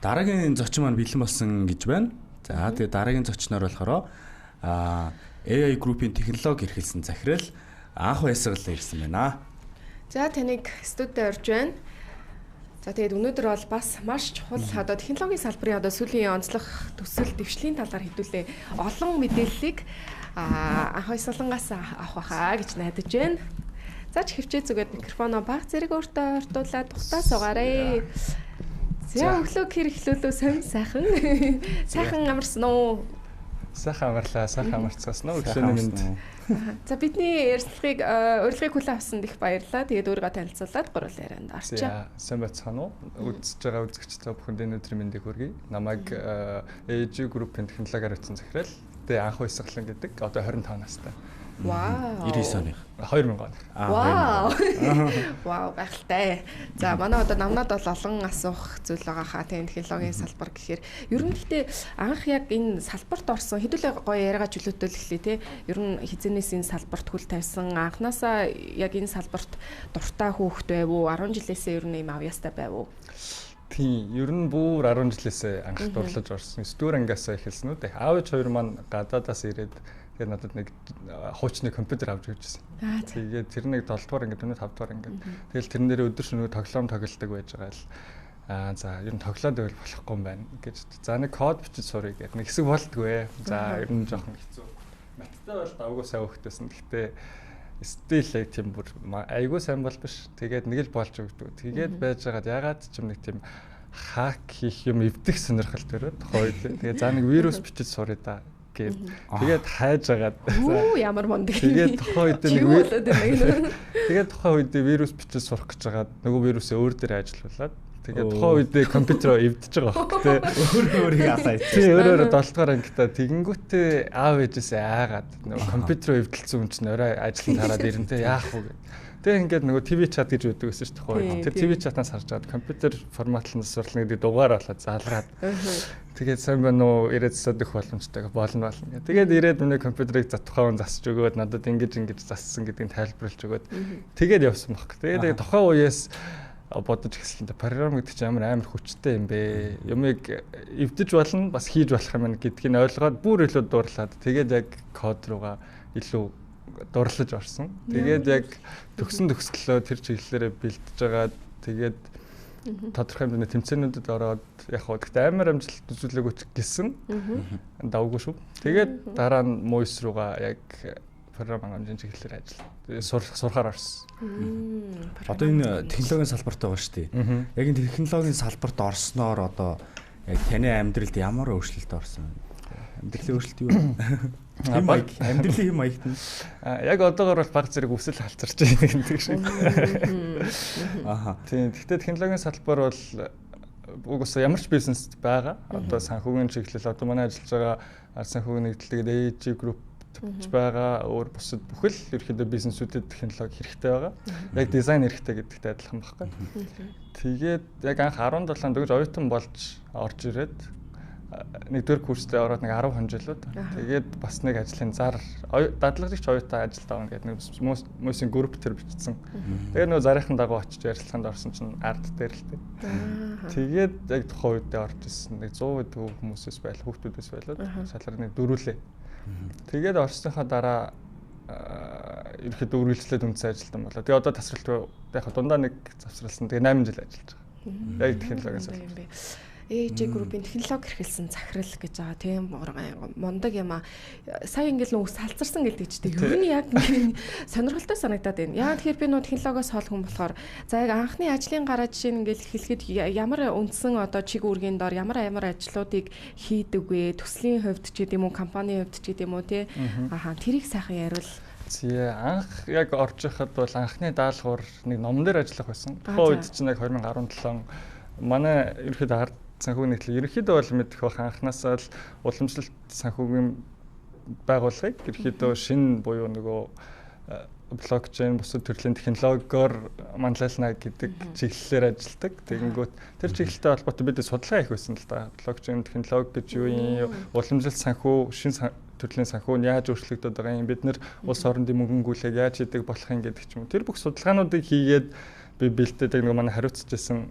Дараагийн зочин маань бэлэн болсон гэж байна. За тэгээ дараагийн зочноор болохоор AI Group-ийн технологи эрхэлсэн захирал анх байсгал ирсэн байна. За таныг студид орж байна. За тэгээд өнөөдөр бол бас маш чухал одоо технологийн салбарын одоо сүүлийн онцлог төсөл дэвшлийн талаар хэдүүлээ олон мэдээллийг анх байсгалангаас авах байхаа гэж найдаж байна. За ч хөвчөө зүгээд микрофоноо баг зэрэг өөртөө ортуулаад тухтаа суугаарай. За өглөө хэрэглүүлөө сонь сайхан. Сайхан амарсан уу? Сайхан амарлаа, сайхан амарцгаасан уу? Өглөөний мэнд. За бидний ярилцлагыг урилгыг хүлээн авсанд их баярлалаа. Тэгээд өөрийгөө танилцуулаад гурван ярианд орчих. За сайн байцгаана уу? Үзэж байгаа үзэгчдээ бүхэнд энэ өдрийн мэндийг хүргэе. Намайг AI Group-ийн технологиар утсан захирал. Тэгээ анх байсгалан гэдэг. Одоо 25 настай. Вау. 99 оны. 2000 он. Вау. Вау гайхалтай. За манай одоо намнаад бол олон асуух зүйл байгаа хаа тийм технологийн салбар гэхээр ер нь гэхдээ анх яг энэ салбарт орсон хэдүүлээ гоё яриагаа чөлөөтөлөхлээ те. Ер нь хизэнээс энэ салбарт хөл тавьсан анханасаа яг энэ салбарт дуртай хүүхэд байв уу? 10 жилээсээ ер нь юм авьяастай байв уу? Тийм, ер нь бүр 10 жилээсээ анх дурлаж орсон. 9-р ангиасаа эхэлсэн үү? Аав ээж хоёр маань гадаадаас ирээд тэгээд надад нэг хуучны компьютер авч өгч ирсэн. Тэгээд тэр нэг 7-р анги, өнөө 5-р анги. Тэгэл тэрэн дээр өдөр шөнөгүй тоглоом тоглодог байж байгаа л. За ер нь тоглоод байвал болохгүй юм байна гэж. За нэг код бичиж сурыг гэдэг. Нэг хэсэг болтгүй. За ер нь жоохон хэцүү. Маттай бол давгүй сайн хөхтэйсэн. Гэхдээ стил тийм бүр айгүй сайн бол биш. Тэгээд нэг л болж өгдөг. Тэгээд байж байгаад ягаад ч юм нэг тийм хак хийх юм эвдэх сонирхол төрөөд тухайд. Тэгээд за нэг вирус бичиж сурыг да. Тэгээд хайж агаад ямар мондөг. Тэгээд тухайн үед вирус бичиж сурах гэж хагаад нөгөө вирусээ өөр дээр ажиллуулад тэгээд тухайн үед компьютероо эвдэж байгаа хөөх тэ өөрийгөө асаа. Тийм өөрөөр 7-р ангитаа тэгэнгүүтээ аав ээжээсээ айгаад нөгөө компьютероо эвдэлсэн хүн чинь орой ажлын хараад ирэнтэй яах вэ гэдэг. Тэгээ ингээд нөгөө TV chat гэж үүдэг гэсэн шүү дээ. Тэр TV chat-аас харж байгаа компьютер форматлан засварлана гэдэг дугаар болоод залгаад. Тэгээд сайн байна уу ирээд засаад их боломжтой болно. Тэгээд ирээд миний компьютерыг тухайн засаж өгөөд надад ингэж зассан гэдгийг тайлбарлаж өгөөд тэгээд явсан баг. Тэгээд тухайн үеэс бодож эхэлсэн. Програм гэдэг чинь амар хүчтэй юм бэ. Юмыг эвдэж болно, бас хийж болох юм гэдгийг ойлгоод бүр илүү дуурлаад тэгээд яг код руугаа илүү дурлаж орсон. Тэгээд яг төгслөө тэр чиглэлээрээ бэлдэж байгаа. Тэгээд тодорхой хэмжээний тэмцээнүүдэд ороод яг хөө гэхдээ амар амжилт үзүүлээгүй ч гэсэн давгүй шүү. Тэгээд дараа нь Mois руугаа яг програм хангамжийн чиглэлээр ажиллаа. Сурахаар орсон. Одоо энэ технологийн салбарт байгаа шүү дээ. Яг энэ технологийн салбарт орсноор одоо яг таны амьдралд ямар өөрчлөлт орсон вэ? Амьдралын өөрчлөлт юу вэ? Амьдралын маягт нь яг одоогоор бол баг зэрэг өсөл халцарч байгаа гэдэг шиг. Тийм. Гэхдээ технологийн салбар бол угсаа ямар ч бизнест байгаа. Одоо санхүүгийн чиглэл одоо манай ажиллаж байгаа санхүүгийн нэгдэлтэйг AI Group байгаа. Өөр бусад бүхэл ерөнхийдөө бизнесүүдэд технологи хэрэгтэй байгаа. Яг дизайн хэрэгтэй гэдэгтэй адилхан байхгүй. Тэгээд яг анх 17 дэгж оюутан болж орж ирээд нэгдүгээр курстэй ороод нэг 10 хонжилууд. Тэгээд бас нэг ажлын зар дадлагч оюутан ажилд авна гэдэг нэг Mois-ийн групп төр бичсэн. Тэгээд нөгөө зарийнхан дагуу очиж ярилцлаганд орсон чинь ард дээр л тээ. Тэгээд яг тухайн үедээ орж ирсэн. Нэг 100 төв хүмүүсээс байл хүүхдүүдээс байлаад шалраны дөрүүлээ. Тэгээд орсныхаа дараа ерөөхдөө үргэлжлээд үнцэн ажилтан болоо. Тэгээд одоо тасралт яг дундаа нэг завсралсан. Тэгээд 8 жил ажиллаж байгаа. Яг технологийн салбар. AI Group-ийн технологи эрхэлсэн захирал гэж байгаа тийм мундаг юм аа. Сая ингээл нөө салцарсан гэлдэг ч тийм. Ер нь яг сонирхолтой санагдаад байна. Яг тэгэхээр би нөө технологиос хол хүн болохоор за яг анхны ажлын гараа жишээ ингээл эхлэхэд ямар үндсэн одоо чиг үүргийн дор ямар ажлуудыг хийдэг вэ? Төслийн хувьд ч гэдэм үү, компанийн хувьд ч гэдэм үү тий. Тэрийг сайхан яриул. Анх яг орж байхад бол анхны даалгавар нэг номон дээр ажиллах байсан. Тухайн үед чинь яг 2017 манай ерөөхдөө санхүүгийн нэгтгэл ерөнхийдөө бол мэдэх бах анханасаа л уламжлалт санхүүгийн байгууллагыг ерөнхийдөө шинэ буюу нөгөө блокчейн бусад төрлийн технологиор манлайлна гэдэг чиглэлээр ажилладаг. Тэгэнгүүт тэр чиглэлтэй холбоотой бид судалгаа хийх байсан л да. Блокчейн технологи гэж юу юм, уламжлалт санхүү, шинэ төрлийн санхүү нь яаж өөрчлөгдөд байгаа юм, бид нэр улс орондын мөнгөнгүүлэг яаж хийдэг болох юм гэдэг ч юм уу. Тэр бүх судалгаануудыг хийгээд би бэлдээд нэг манай хариуцж байсан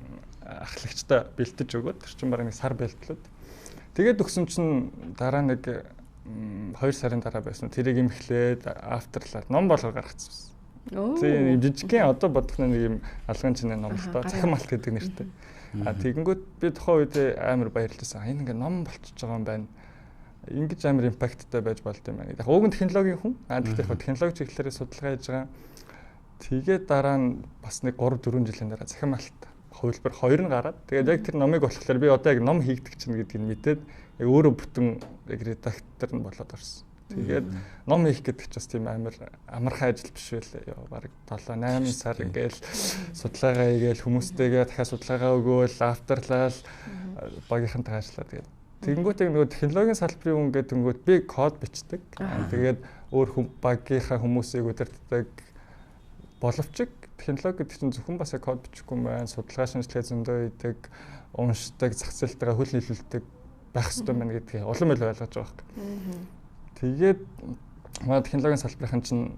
ахлагчтай бэлтэж өгөөд тэр чинь бараг нэг сар бэлтлүүд. Тэгээд өгсөн чинь дараа нэг 2 сарын дараа байсан. Тэрийг имхлээд afterлаад ном болгоо гаргацсан. Тийм жижигхэн одоо бодох нэг юм алган чинээ ном л доо. Захин малт гэдэг нэртэй. Тэгэнгүүт би тухайн үед амар баярлажсэн. Энэ ингээ ном болчихж байгаа юм байна. Ингэж амар импакттай байж болд юм байна. Яг уг нь технологийн хүн. Гэхдээ яг технологи чиглэлээр судалгаа хийж байгаа. Тэгээд дараа нь бас нэг 3-4 жилийн дараа захин малт хувилбар 2 нь гараад тэгээд яг тэр номыг болохоор би одоо яг ном хийгдэг чинь гэдгийг мэдээд яг өөрөө бүтэн яг редактор нь болоод орсон. Тэгээд ном хийх гэдэг чинь бас тийм амар амархан ажил биш байлаа. Бараг 7-8 сар ингээл судалгаагаа хийгээл хүмүүстэйгээ дахиад судалгаагаа өгөөл авторлал багийнхантай ажиллаад тэгээд тэгэнгүүт нөгөө технологийн салбарын хүн гэдэг тэнгүүт би код бичдэг. Тэгээд өөр багийнхаа хүмүүсийг удирддаг боловч технологи гэдэг чинь зөвхөн бас код бичихгүй юм байна. Судалгаа шинжилгээ зөндөө хийдэг, уншдаг, зах зээлтэйгээ хөл нийлүүлдэг байх хэрэгтэй байна гэдгийг улам ил ойлгож байгаа хэрэг. Тэгээд манай технологийн салбарын чинь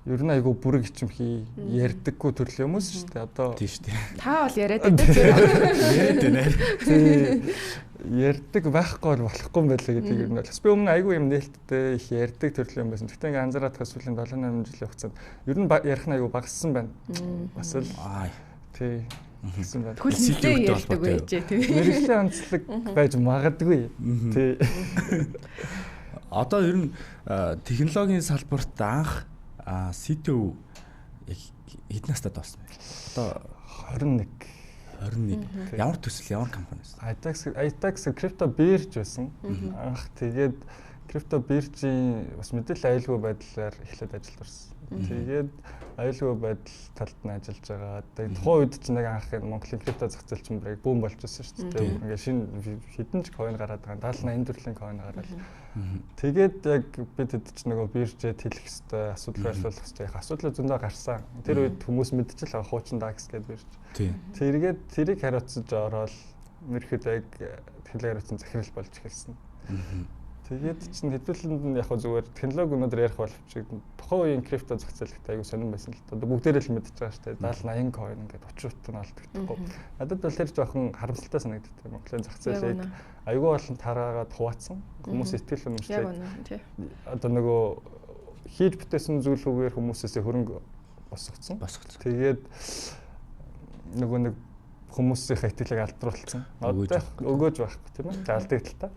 ер нь айгүй бүрэг хичмхий ярьдаггүй төрлийн хүмүүс шүү дээ. Одоо тийм шүү дээ. Та бол яриад байдаг. Яриад байна. Ярддаг байхгүй болохгүй юм байлаа гэдэг юм бол. Бас би өмнө айгүй юм нээлттэй их ярддаг төрлийн юм байсан. Гэхдээ ингээ анзаараад тахад сүүлийн 7-8 жилийн хугацаанд ер нь ярих нь айгүй багассан байна. Бас л тий гэсэн байна. Хүлэнтэй ярьдаг байжээ тий. Мэргэжлийн онцлог байж магадгүй. Тий. Одоо ер нь технологийн салбарт анх CTO хэдэн настай болсон бэ? Одоо 21. Ямар төсөл, ямар компаниас? ITAX крипто бирж байсан. Анх тэгээд крипто биржийн бас мэдээлэл аюулгүй байдлаар эхлээд ажилд орсон. Тэгээд аюулгүй байдал талд нь ажиллаж байгаа. Тэгээд тухайн үед ч нэг анх Монголын крипто зах зээл чинь яг бүүн болж байсан шүү дээ. Ингээ шинэ хэдэн ч coin гараад байгаа. 70-80 төрлийн coin гараад. Тэгээд яг бид хэд ч нөгөө биржэд хэлэх хэвээр асуудал байрлуулах хэвээр яг асуудал зөндөө гарсан. Тэр үед хүмүүс мэдчихэл байгаа хуучин DAX гэдэг бирж. Тэрийг хариуцаж ороод мөрөхөд яг технологи хариуцсан захирал болж эхэлсэн. Тэгээд чинь хэдүүлэнд нь яг зүгээр технологи өнөдөр ярих боловч тухайн үеийн крипто зах зээлтэй аягүй сонирн байсан л да. Бүгдээрээ л мэдчихэж байгаа шүү дээ. 70-80 coin ингээд 30 тонн олддоггүй. Надад бол тэр жоохон харамсалтай санагддаг. Монголын зах зээлийг аягүй болон тараагаад хуваацсан. Хүмүүс итгэл үнэмшлээ. Одоо нөгөө хийж бүтээсэн зүйлүүгээр хүмүүсээс хөрөнгө босгоцсон. Тэгээд нөгөө нэг хүмүүсийн итгэлийг алдруулсан. Одоо өгөөж байхгүй тийм ээ. Алдагдaltaа.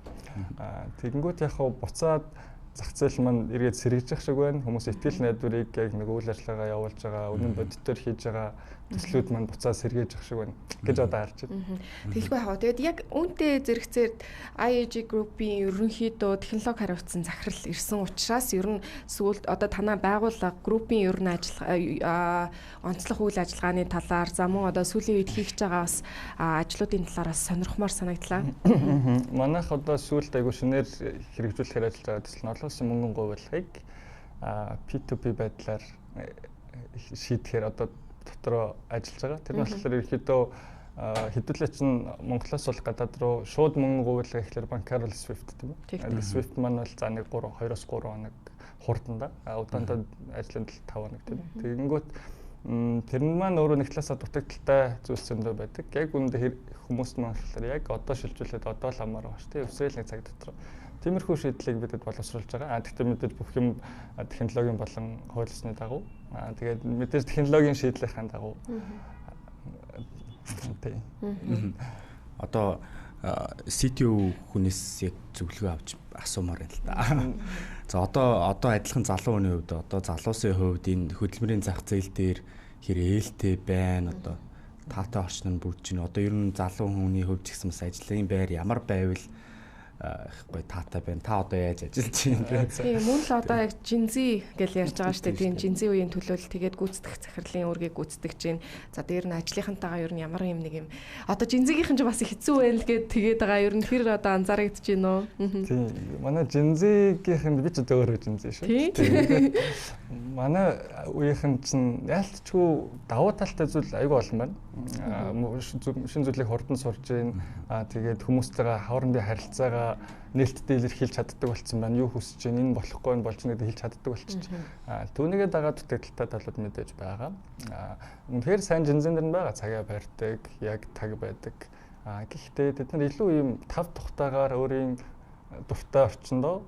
Тэгэнгүүт яг буцаад зах зээл маань эргээд сэргийж шиг байна. Хүмүүс итгэл найдварыг яг нэг үйл ажиллагаа явуулж байгаа, үнэн бодитоор хийж байгаа төслүүд маань буцаад сэргийж шиг байна гэж одоо харж байна. Тэгэхгүй хаа. Тэгээд яг үүнтэй зэрэгцээр IAG Group-ийн ерөнхийдөө технологи хариуцсан захирал ирсэн учраас ер нь сүүлд одоо танаа байгууллага группийн ер нь ажил онцлог үйл ажиллагааны талаар за мөн одоо сүүлийн үед хийх байгаа бас ажлуудын талаараас сонирхмоор санагдлаа. Манайх одоо сүүлд айгуу шинээр хэрэгжүүлэхээр ажиллаж байгаа төсөл нь олон улсын мөнгөн гуйвуулгыг P2P байдлаар шийдэхээр одоо дотроо ажиллаж байгаа. Тэр нь болохоор ерөөхдөө хэдүүлээ чинь Монголоос бол гадаад руу шууд мөнгө гуйвуулга ихлээр банкар бол SWIFT тийм үү? SWIFT маань бол за нэг 2-3 хоног хурданда удаандаа ажлын 5 хоног тийм. Тэгэнгүүт тэр нь маань өөрөө нэг талаасаа дутагдaltaй зүйлс зөндөө байдаг. Яг үүндээ хүмүүст маань болохоор яг одоо шилжүүлээд одоо л амаар байгаа шүү дээ. Өсрөл нэг цаг дотор. Тиймэрхүү шийдлийг бидэд боловсруулж байгаа. Гэхдээ мэдээж бүх юм технологийн болон хууль ёсны дагуу. Тэгээд мэдээж технологийн шийдлийнхаа дагуу. Одоо CTO хүнээс яг зөвлөгөө авч асуумаар байна л да. За одоо адилхан залуу хүний хувьд одоо залуусын хувьд энэ хөдөлмөрийн зах зээл дээр хэр ээлтэй байна одоо таатай орчин нь бүрдэж байна. Одоо ер нь залуу хүний хувьд ч гэсэн бас ажлын байр ямар байвал ихгүй таатай байна. Та одоо яаж ажиллаж байна? Тийм мөн л одоо яг Жинзи гэж ярьж байгаа шүү дээ. Тийм Жинзи үеийн төлөөлөл тэгээд гүйцэтгэх захирлын үүргийг гүйцэтгэж чинь. За дээр нь ажлынхантайгаа ер нь ямар юм нэг юм. Одоо Жинзигийнхэн ч бас хэцүү байна л гээд тэгээд байгаа ер нь хэр одоо анзаарэгдэж байна уу? Тийм. Манай Жинзигийнхэн би ч одоо өөрөө Жинзи шүү. Тийм. Манай үеийнхэн чинь яалтчгүй давуу талтай зүйл айгүй олон байна. Шинэ зүйлийг хурдан сурж гин. Тэгээд хүмүүстэйгээ хоорондын харилцаагаа за нээлттэй илэрхийлж чаддаг болсон байна. Юу хүсэж байна, энэ болохгүй нь болж нэгдэ хэлж чаддаг болчих. Түүнийгээ дагаад дутагдaltaй талууд мэдээж байгаа. Үнэхээр сайн жинзэн дэр нь байгаа. Цагаа барьдаг, яг таг байдаг. Гэхдээ тэд нар илүү ийм тав тухтаагаар өөрийн дуртай орчиндөө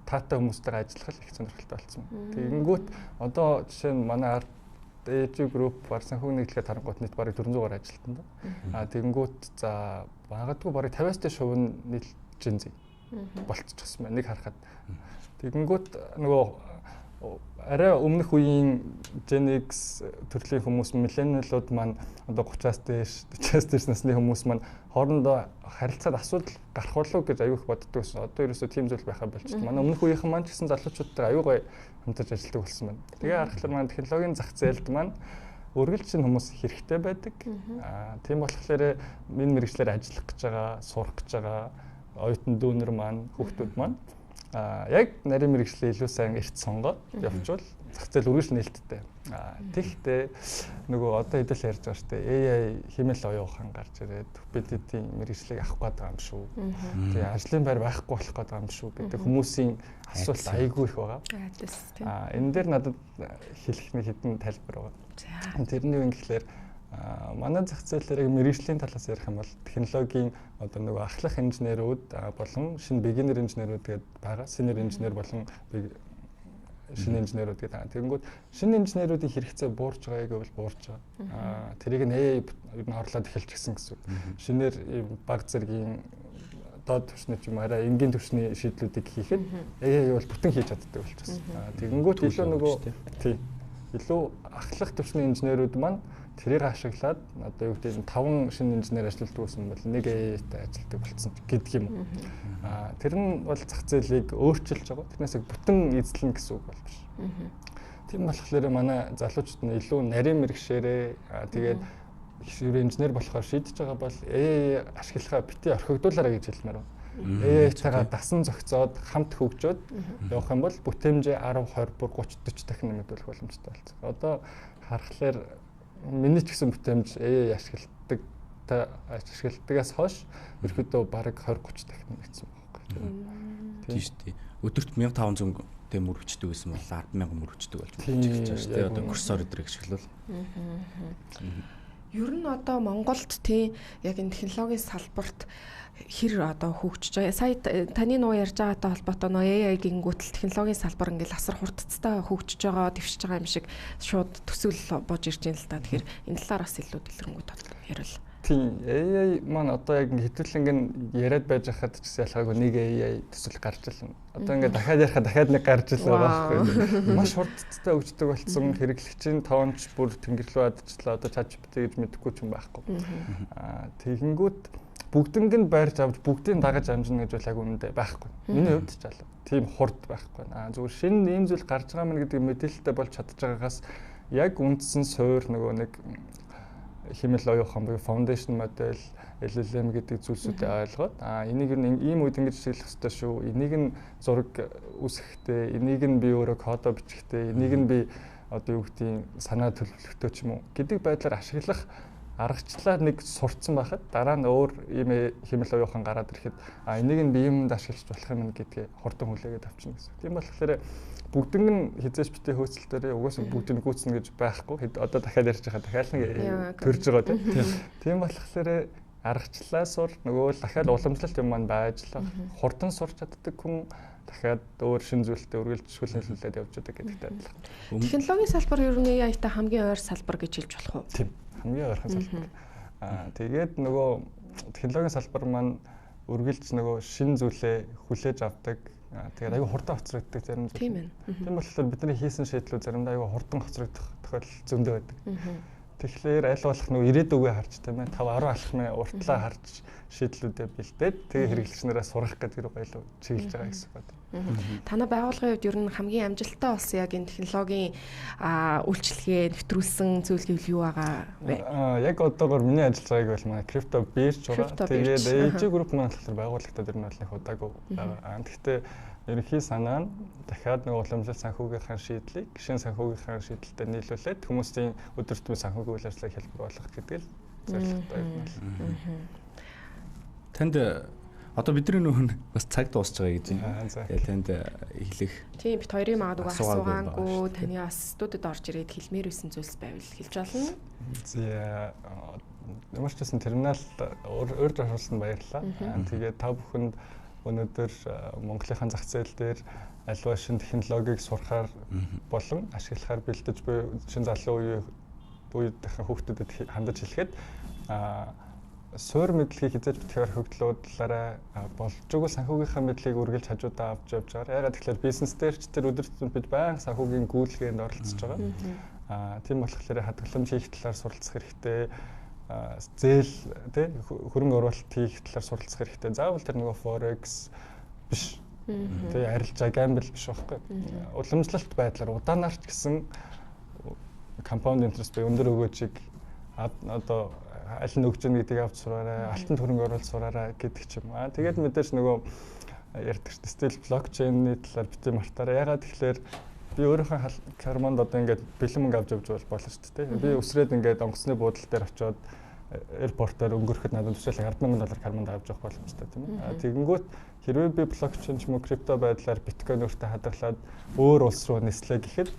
таатай хүмүүстэйгээ ажиллах их сонирхолтой болсон. Тэгэнгүүт одоо жишээ нь манай арт ээж групп бар санхүүгийн нийтлэгээ тарангуут нийт бараг 400-аар ажилтсан да. Тэгэнгүүт за магадгүй бараг 50-аас дээш хувь нь нийлж Gen Z болчихсон байна. Нэг харахад. Тэгэнгүүт нөгөө арай өмнөх үеийн Gen X төрлийн хүмүүс миллениалууд маань одоо 30-аас дээш 40-аас дээш насны хүмүүс маань хоорондоо харилцаад асуудал гарах болов гэж аюух боддог гэсэн. Одоо ерөөсөө тийм зүйл байхаа болчихсон. Манай өмнөх үеийнхэн маань ч гэсэн залуучуудтай аюу гой хамтарч ажилладаг болсон байна. Тэгээ харахад маань технологийн зах зээлд маань үргэлжлэн хүмүүс хэрэгтэй байдаг. Тийм болохоор энэ мэргэжлэр ажиллах гэж байгаа, сурах гэж байгаа оюутан дүүнер маань, хүүхдүүд маань яг нарийн мэргэжлээ илүү сайн эрт сонгоод явуучвал зах зээл үргэлж нээлттэй. Тэгэхдээ нөгөө одоо хэдэл ярьж байгаа шүү дээ. AI хэмээл оюухан гарч ирээд BDT-ийн мэргэжлийг авах гээд байгаа юм шүү. Тэгээ ажлын байр байхгүй болох гээд байгаа юм шүү гэдэг хүмүүсийн асуулт айгүй их байгаа. Энэ дээр надад хэлэх нэг хэдэн тайлбар байгаа. Тэрний юу гэхээр манай зах зээлээр мэргэжлийн талаас ярих юм бол технологийн одоо нөгөө ахлах инженерүүд болон шинэ beginner инженерүүд гэдэг байгаа. Senior инженер болон шинэ инженерүүд гэдэг. Тэгэнгүүт шинэ инженерүүдийн хэрэгцээ буурч байгааг бол буурч байгаа. Тэрийг нь AI ер нь орлоод эхэлж гисэн гэсэн. Шинээр баг зэргийн доод түвшний ч юм арай энгийн түвшний шийдлүүдийг хийхэд AI бол бүтэн хийж чаддаг болчихсон. Тэгэнгүүт илүү нөгөө тийм илүү ахлах түвшний инженерүүд маань тэрийг ашиглаад одоо юу гэдэг нь 5 шинэ инженер ажилладаг гэсэн бол нэг AI-тай ажилладаг болсон гэдэг юм. Тэр нь бол зах зээлийг өөрчилж байгаа. Тэрнээс бүтэн эзлэн гэсэн үг бол биш. Тийм болохоор манай залуучууд нь илүү нарийн мэргэшээрээ тэгээд инженер болохоор шийдэж байгаа бол AI ашиглахаа бити орхигдуулаарай гэж хэлмээр байна. AI-тайгаа дасан зохицоод хамт хөгжөөд явах юм бол бүтэмжээ 10, 20, 30, 40 дахин нэмэгдүүлэх боломжтой болсон. Одоо харахаар миний ч гэсэн бүтэмж AI ашигладагаас хойш ерөөдөө бараг 20, 30 дахин нэмэгдсэн байхгүй. Тийм шүү дээ. Өдөрт 1500 тэм мөрөвчдөг гэсэн бол 100000 мөрөвчдөг болж байна шүү дээ. Одоо курсор өдрийг ашиглавал. Ер нь одоо Монголд тийм яг энэ технологийн салбарт хэр одоо хөгжиж байгаа. Сая таны нуу ярьж байгаатай холбоотой нөө AI гингүүтэл технологийн салбар ингээл асар хурдцтай хөгжиж байгаа, дэвшиж байгаа юм шиг шууд төсөөл бож ирж байна л та. Тэгэхээр энэ талаар бас илүү дэлгэрэнгүй ярил. Тийм AI маань одоо яг хэдүүлэн яриад байж хахад ч гэсэн ялгаагүй нэг AI төсөл гарч илна. Одоо ингээд дахиад ярихад дахиад нэг гарч ил байгаа байхгүй. Маш хурдцтай хөгждөг болсон хэрэглэгчийн тоонч бүр тэнгэрлүү адчлаа. Одоо ChatGPT гэж мэдэхгүй ч юм байхгүй. Тэгэнгүүт бүгднийг нь байрч авч бүгдийг дагаж амжина гэж бол яг үнэндээ байхгүй. Миний хувьд ч аль. Тийм хурд байхгүй. Зүгээр шинэ ийм зүйл гарч байгаа мэн гэдэг мэдээлэлтэй болж чадж байгаагаас яг үндсэн суур нөгөө нэг хэмэл оюухан буюу foundation model LLM гэдэг зүйлсүүдээ ойлгоод энийг нь ийм үед ингэж ашиглах хэрэгтэй шүү. Энийг нь зураг үсгэхдээ, энийг нь би өөрөө кодо бичихтэй, энийг нь би одоо юу гэдгийг санаа төлөвлөхтэй ч юм уу гэдэг байдлаар ашиглах аргачлалаа нэг сурцсан байхад дараа нь өөр ийм хэмэл оюухан гараад ирэхэд энийг нь би юмд ашиглаж болох юм гэдгийг хурдан хүлээгээд авчна гэсэн. Тийм болохоор бүгднийг нь хизээш битээ хөөцөлтөөрөө угаасаа бүгдийг гүйцэнэ гэж байхгүй. Одоо дахиад ярьж байгаа дахиад нэг төрж байгаа тийм болохоор аргачлалаа сур нөгөө дахиад уламжлалт юм маань байж л хурдан сурч чаддаг хүн дахиад өөр шин зүйлтэй үргэлж хүлээлүүлээд явж байгаа гэдэгтэй адилхан. Технологийн салбар ер нь AI-тай хамгийн ойр салбар гэж хэлж болох уу? Тийм. Хамгийн ойрхон салбар. Тэгээд нөгөө технологийн салбар маань үргэлж нөгөө шин зүйлээ хүлээж авдаг. Тэгээд аюу хурдан хоцрогддог зарим зүйл. Тийм ээ. Тийм болохоор бидний хийсэн шийдлүүд заримдаа аюу хурдан хоцрогдох тохиолдол зөндөө байдаг. Тэгэхээр аль болох нөгөө ирээдүгөө харж тийм ээ 5 10 алхмын уртлаа харж шийдлүүдээ бэлдээд тэгээ хэрэглэгчнэрээ сурах гэдэг гоё чиглэж байгаа гэсэн үг байна. Танай байгууллагын хувьд ер нь хамгийн амжилттай болсон яг энэ технологийн үйлчлэгээ нэвтрүүлсэн зүйл гэвэл юу байгаа вэ? Яг одоогоор миний ажиллаж байгааг бол манай крипто бирж байгаа. Тэгээд AG Group маань болохоор байгууллагатад ер нь бол их удаагүй байгаа. Гэхдээ ерөнхий санаа нь дахиад нэг уламжлалт санхүүгийнхаа шийдлийг гишүүн санхүүгийнхаа шийдэлтэй нийлүүлээд хүмүүсийн өдөр тутмын санхүүгийн үйл ажиллагааг хэлбэр болгох гэдэг л зорилготой юм байна. Танд Одоо бидний нөхөн бас цаг дуусч байгаа гэж байна. Тэгээ танд хэлэх. Тийм бит хоёрын магадгүй асуугаангүй таны бас студид орж ирээд хэлмээр байсан зүйлс байвал хэлж болно. За ямар ч гэсэн терминал өөр зориулсан баярлалаа. Тэгээд та бүхэнд өнөөдөр Монголынхаа зах зээл дээр аливаа шин технологиг сурахаар болон ашиглахаар бэлдэж буй шин залуу үеийнхэн хүүхдүүдэд хандаж хэлэхэд суур мэдлэгийг хязгаар битгээр хөгдлөөдлөөрөө болж өгөл санхүүгийнхаа мэдлэгийг үргэлж хажуудаа авч явж байгаа. Ягаад гэвэл бизнес дээр ч тэр өдөр тутмын бид баян санхүүгийн гүйлгээнд оролцож байгаа. Тийм болохоор хадгаламж хийх талаар суралцах хэрэгтэй. Зээл тий хөрөнгө оруулалт хийх талаар суралцах хэрэгтэй. Заавал тэр нөгөө forex биш. Тий арилжаа гамбл биш байхгүй. Уламжлалт байдлаар удаанаар ч гэсэн compound interest буюу өндөр өгөөжийг одоо аль нь өгч ийн гэдгийг авч сураарай, алтан хөрөнгө оруулалт сураарай гэдэг ч юм. Тэгээд мэдээж нөгөө ярьдаг стил блокчейний талаар бити мартаарай. Ягаад тэгэхээр би өөрийнхөө карманд одоо ингээд бэлэн мөнгө авч явж болно шүү дээ. Би өсрээд ингээд онгоцны буудлын дээр очиод аэропортоор өнгөрөхөд надад төсөөлөг $10,000 карманд авч явах боломжтой тийм үү. Тэгэнгүүт хэрвээ би блокчейн ч юм уу крипто байдлаар биткойн өөртөө хадгалаад өөр улс руу нислээ гэхэд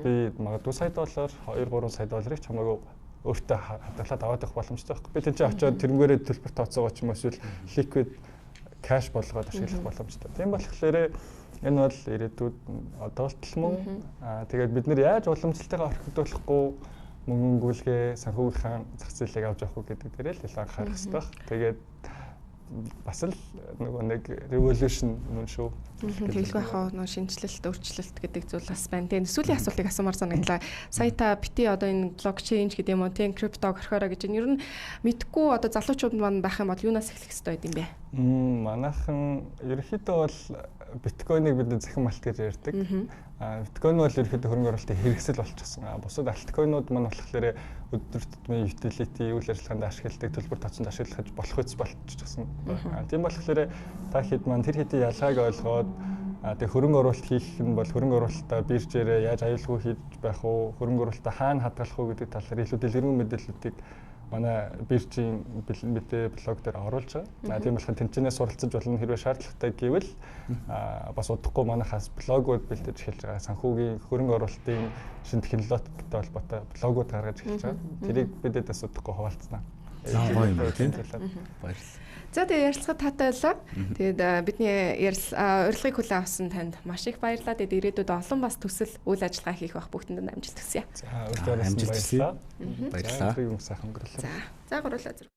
би магадгүй $100, $2-3 сая ч хамаагүй өөртөө хадгалаад аваад явах боломжтой байхгүй. Би тэр чинь очиод тэрнгээрээ төлбөр тооцоогоо ч юм уу эсвэл liquid cash болгоод ашиглах боломжтой. Тийм болохоор энэ бол ирээдүйд одоолтол мөн. Тэгээд бид нэр яаж уламжлалтайгаа орхигдуулахгүй мөнгөнгүүлгээ санхүүгийнхаа зах зээлийг авч явах уу гэдэг дээр л анхаарах хэрэгтэй. Тэгээд бас л нөгөө нэг revolution мөн шүү. Тэглгүй хаа нөгөө шинжилэлт, өөрчлөлт гэдэг зүйл бас байна. Тэгээд сүүлийн асуултыг асуумар санагдлаа. Сая та бити одоо энэ блокчейн гэдэг юм уу, тийм криптог орхиороо гэж ер нь мэдгүй одоо залуучууд маань байх юм бол юунаас эхлэх хэрэгтэй байд юм бэ? Манайхан ерөнхийдөө бол биткойныг бид захин малт гэж ярьдаг. Биткойн бол ерөнхийдөө хөрөнгө оруулалтын хэрэгсэл болчихсон. Бусад альткойнууд маань болохоор өдөр тутмын utility үйл ажиллагаанд ашигладаг төлбөр тооцоонд ашиглах болох үс болчихсон. Тийм болохоор та хэд маань тэр хэдийн ялгааг ойлгоод тэг хөрөнгө оруулалт хийх нь бол хөрөнгө оруулалтаа биржээрээ яаж аюулгүй хийж байх уу, хөрөнгө оруулалтаа хаана хадгалах уу гэдэг талаар илүү дэлгэрэнгүй мэдээллүүдийг манай биржийн мэдээ блог дээр оруулж байгаа. Тийм болохоор тэнцэнээс суралцаж болно хэрвээ шаардлагатай гэвэл бас удахгүй манайхаас блогууд бэлдэж эхэлж байгаа. Санхүүгийн хөрөнгө оруулалтын шинэ технологитой холбоотой блогууд гаргаж эхэлж байгаа. Тэрийг бидэд бас удахгүй хуваалцсан. Баярлалаа. За тэгээ ярилцлага таатай байлаа. Тэгээд бидний урилгыг хүлээн авсан танд маш их баярлалаа. Тэгээд ирээдүйд олон бас төсөл үйл ажиллагаа хийх байх бүгдэнд амжилт хүсье. За өөртөө баярлалаа. Баярлалаа. Юм сайхан өнгөрлөө. За гурлаа.